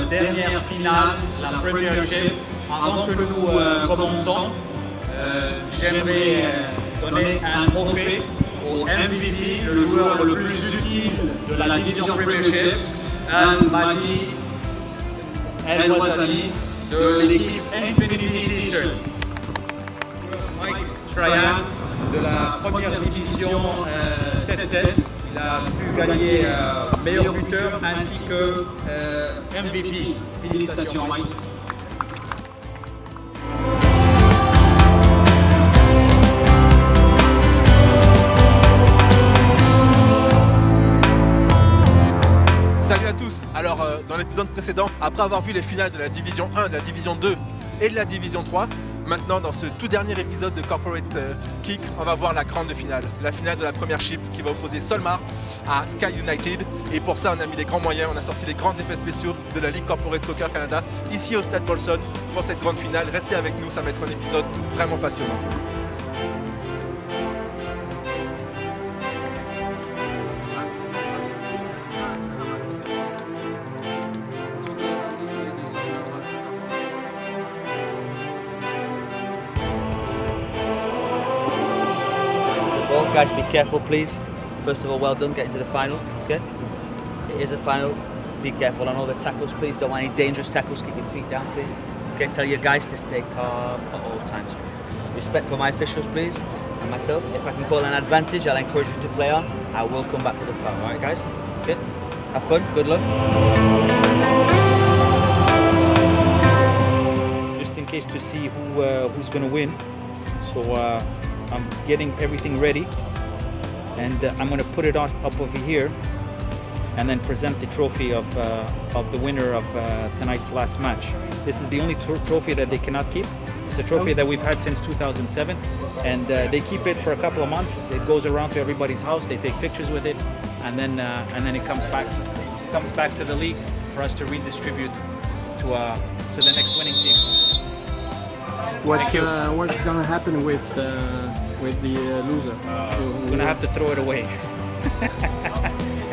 dernière finale, la Premiership. Avant que nous commençons, j'aimerais donner un trophée au MVP, le joueur le plus utile de la division Premiership, Al-Mahdi El-Wazani de l'équipe Infinity T-shirt. Mike Tryan de la première division 7-7. Il a pu gagner meilleur buteur ainsi que MVP. Félicitations Mike. Salut à tous. Alors dans l'épisode précédent, après avoir vu les finales de la division 1, de la division 2 et de la division 3, maintenant dans ce tout dernier épisode de Corporate Kick, on va voir la grande finale. La finale de la Premiership qui va opposer Solmar à Sky United. Et pour ça on a mis les grands moyens, on a sorti les grands effets spéciaux de la Ligue Corporate Soccer Canada ici au Stade Molson pour cette grande finale. Restez avec nous, ça va être un épisode vraiment passionnant. Guys, be careful, please. First of all, well done getting to the final. Okay, it is a final. Be careful on all the tackles, please. Don't want any dangerous tackles. Keep your feet down, please. Okay, tell your guys to stay calm at all times, please. Respect for my officials, please, and myself. If I can call an advantage, I'll encourage you to play on. I will come back for the foul. All right, guys. Okay. Have fun. Good luck. Just in case to see who's going to win. So I'm getting everything ready, and I'm going to put it up over here and then present the trophy of the winner of tonight's last match. This is the only trophy that they cannot keep. It's a trophy that we've had since 2007, and they keep it for a couple of months. It goes around to everybody's house. They take pictures with it, and then it comes back to the league for us to redistribute to the next winning team. What's gonna happen with the loser? We're gonna have to throw it away.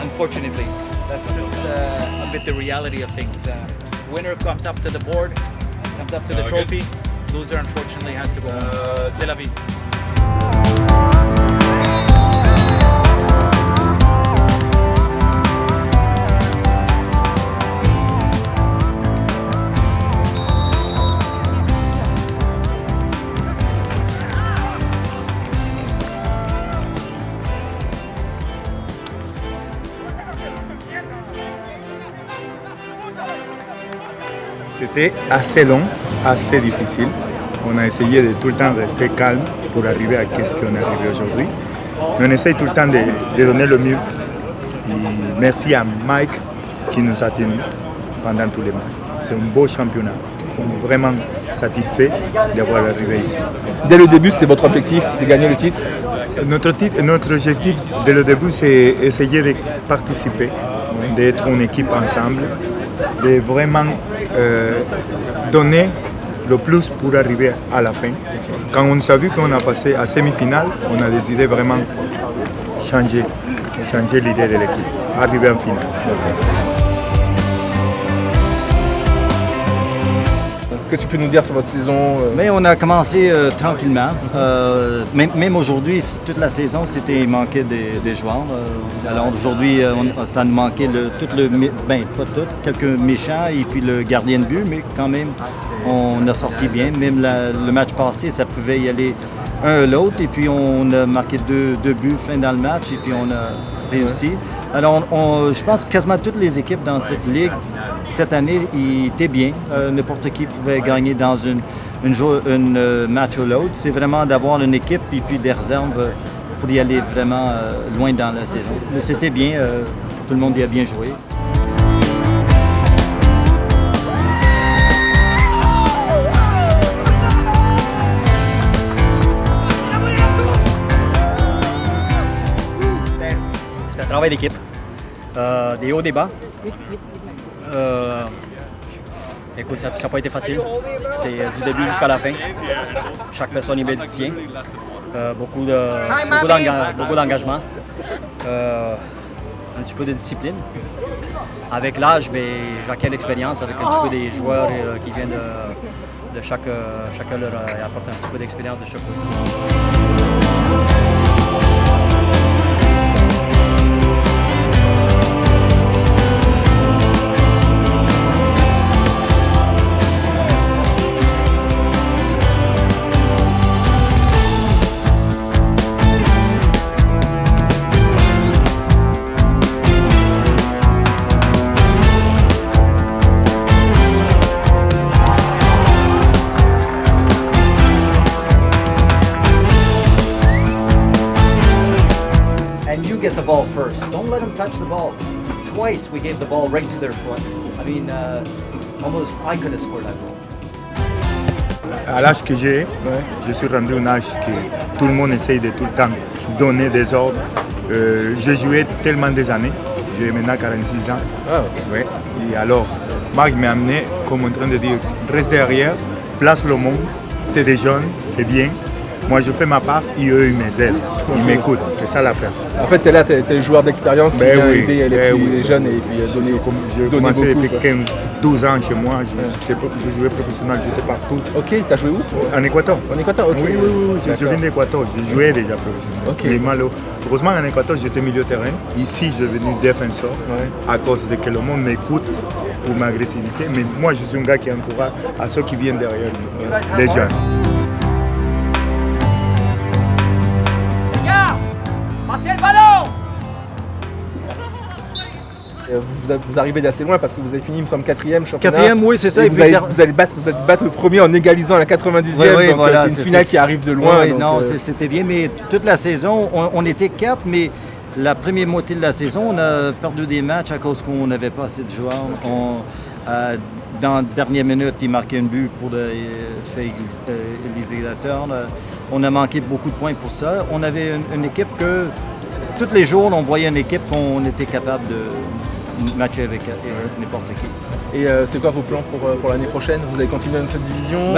Unfortunately, that's just a bit the reality of things. Winner comes up to the board, comes up to the trophy. Loser, unfortunately, has to go home. C'est la vie. C'était assez long, assez difficile. On a essayé de tout le temps rester calme pour arriver à ce qu'on est arrivé aujourd'hui. Mais on essaye tout le temps de donner le mieux. Et merci à Mike qui nous a tenus pendant tous les matchs. C'est un beau championnat. On est vraiment satisfait d'avoir arrivé ici. Dès le début, c'était votre objectif de gagner le titre? Notre objectif dès le début, c'est essayer de participer, d'être une équipe ensemble, de vraiment donner le plus pour arriver à la fin. Quand on a vu qu'on a passé à semi-finale, on a décidé vraiment changer l'idée de l'équipe, arriver en finale. Qu'est-ce que tu peux nous dire sur votre saison? Mais on a commencé tranquillement. Même aujourd'hui, toute la saison, il manquait des joueurs. Alors aujourd'hui, ça nous manquait quelques méchants et puis le gardien de but, mais quand même, on a sorti bien. Même le match passé, ça pouvait y aller un à l'autre. Et puis on a marqué deux buts fin dans le match et puis on a réussi. Alors je pense que quasiment toutes les équipes dans cette ligue, cette année, ils étaient bien. N'importe qui pouvait gagner dans une match ou l'autre. C'est vraiment d'avoir une équipe et puis des réserves pour y aller vraiment loin dans la saison. Mais c'était bien, tout le monde y a bien joué. C'est un travail d'équipe, des hauts, des bas. Écoute, ça n'a pas été facile. C'est du début jusqu'à la fin. Chaque personne y met du tien. Beaucoup d'engagement. Un petit peu de discipline. avec l'âge, j'acquiers l'expérience avec un petit peu des joueurs qui viennent de chacun leur apporte un petit peu d'expérience de chaque côté. Get the ball first. Don't let them touch the ball. Twice we gave the ball right to their foot. I mean, almost I could have scored that goal. À l'âge que j'ai, je suis rendu un âge que tout le monde essaye de tout le temps donner des ordres. J'ai joué tellement des années, j'ai maintenant 46 ans. Ah. Ouais. Et alors, Marc m'a amené comme en train de dire, reste derrière, place le monde, c'est des jeunes, c'est bien. Moi, je fais ma part et eux, ils m'aident, ils m'écoutent, c'est ça l'affaire. En fait, tu es là, tu es le joueur d'expérience qui vient aider les jeunes et puis donner beaucoup. J'ai commencé depuis 12 ans chez moi, je jouais professionnel, j'étais partout. Ok, tu as joué où? En Équateur. En Équateur, ok. Oui, je viens d'Équateur, je jouais déjà professionnel. Ok. Mais malheureusement, en Équateur, j'étais milieu de terrain. Ici, je suis devenu défenseur à cause de que le monde m'écoute pour ma agressivité. Mais moi, je suis un gars qui encourage à ceux qui viennent derrière les jeunes. Passez le ballon! Vous arrivez d'assez loin parce que vous avez fini, il me semble, 4e championnat. 4e, oui, c'est ça. Et vous allez battre le premier en égalisant à la 90e. Oui, donc voilà, c'est une finale qui arrive de loin. Oui, non, c'était bien, mais toute la saison, on était 4, mais la première moitié de la saison, on a perdu des matchs à cause qu'on n'avait pas assez de joueurs. Dans la dernière minute, il marquait un but pour les égalisateurs. On a manqué beaucoup de points pour ça. On avait une équipe que, tous les jours, on voyait une équipe qu'on était capable de matcher avec n'importe qui. Et c'est quoi vos plans pour l'année prochaine? Vous allez continuer dans cette division?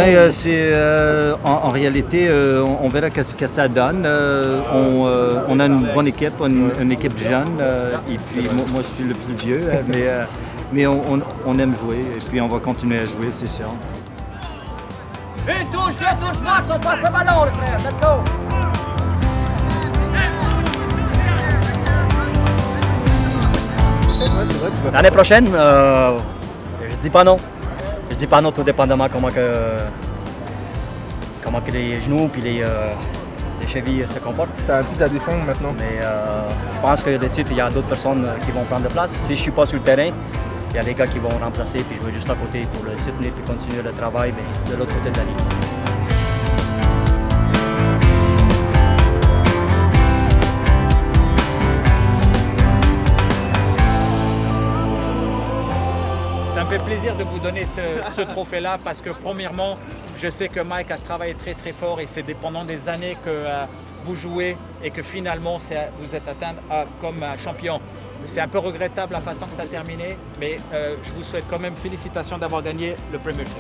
En réalité, on verra ce que ça donne. On a une bonne équipe, une équipe jeune. Et puis moi, je suis le plus vieux, mais on aime jouer. Et puis on va continuer à jouer, c'est sûr. Une touche, deux touches, Max, on passe le ballon, les frères, let's go! L'année prochaine, je dis pas non. Je dis pas non, tout dépendamment comment que les genoux puis les chevilles se comportent. Tu as un titre à défendre maintenant. Mais je pense que le titre, il y a d'autres personnes qui vont prendre la place. Si je suis pas sur le terrain, il y a des gars qui vont remplacer puis jouer juste à côté pour le soutenir puis continuer le travail de l'autre côté de la ligne. Ça me fait plaisir de vous donner ce trophée-là parce que premièrement, je sais que Mike a travaillé très très fort et c'est pendant des années que vous jouez et que finalement vous êtes atteint comme champion. C'est un peu regrettable la façon que ça a terminé, mais je vous souhaite quand même félicitations d'avoir gagné le Premiership.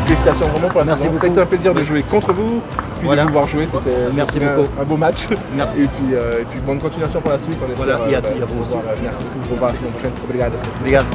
Félicitations vraiment pour la saison. Ça a été un plaisir de jouer contre vous, puis de vous voir jouer, c'était un beau match. Merci. Et puis bonne continuation pour la suite, on espère. Voilà, il y a vous aussi. Merci beaucoup. Obrigado. Obrigado.